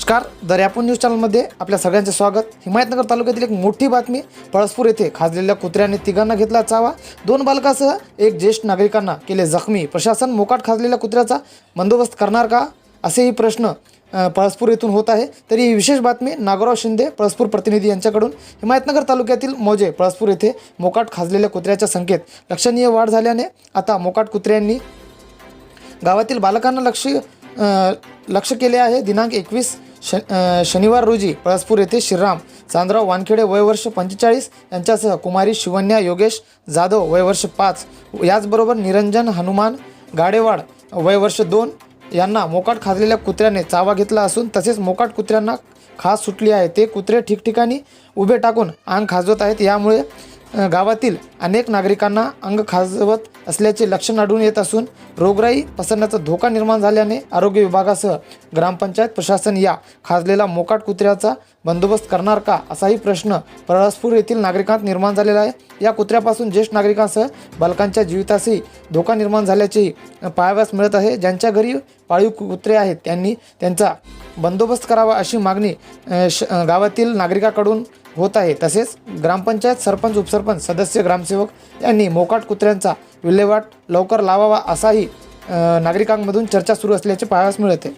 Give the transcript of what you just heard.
नमस्कार, दर्यापूर न्यूज चॅनलमध्ये आपल्या सगळ्यांचे स्वागत। हिमायतनगर तालुक्यातील एक मोठी बातमी। पळसपूर येथे खाजलेल्या कुत्र्याने तिघांना घेतला चावा। 2 बालकांसह एक ज्येष्ठ नागरिकांना केले जखमी। प्रशासन मोकाट खाजलेल्या कुत्र्याचा बंदोबस्त करणार का, असेही प्रश्न पळसपूर येथून होत आहे। तरी ही विशेष बातमी नागराव शिंदे पळसपूर प्रतिनिधी यांच्याकडून। हिमायतनगर तालुक्यातील मौजे पळसपूर येथे मोकाट खाजलेल्या कुत्र्याच्या संख्येत लक्षणीय वाढ झाल्याने आता मोकाट कुत्र्यांनी गावातील बालकांना लक्ष केले आहे। दिनांक 21 शनिवार रोजी पळसपूर येथे श्रीराम चांदराव वानखेडे वय वर्ष 45 यांच्यासह कुमारी शिवन्या योगेश जाधव वय वर्ष 5, याचबरोबर निरंजन हनुमान गाडेवाड वय वर्ष 2 यांना मोकाट खाजलेल्या कुत्र्याने चावा घेतला असून तसेच मोकाट कुत्र्यांना खास सुटली आहे। ते कुत्रे ठिकठिकाणी उभे टाकून अंग खाजवत आहेत। यामुळे गावातील अनेक नागरिकांना अंग खाजवत असल्याचे लक्षण आढळून येत असून रोगराई पसरण्याचा धोका निर्माण झाल्याने आरोग्य विभागासह ग्रामपंचायत प्रशासन या खाजलेला मोकाट कुत्र्याचा बंदोबस्त करणार का, असाही प्रश्न पळसपूर येथील नागरिकांत निर्माण झालेला आहे। या कुत्र्यापासून ज्येष्ठ नागरिकांसह बालकांच्या जीवितासही धोका निर्माण झाल्याचेही पाहावयास मिळत आहे। ज्यांच्या घरी पाळीव कुत्रे आहेत त्यांनी त्यांचा बंदोबस्त करावा अशी मागणी गावातील नागरिकांकडून होत आहे। तसेच ग्रामपंचायत सरपंच उपसरपंच सदस्य ग्रामसेवक यांनी मोकाट कुत्र्यांचा विल्हेवाट लवकर लावावा असाही नागरिकांमधून चर्चा सुरू असल्याचे पाहावयास मिळते।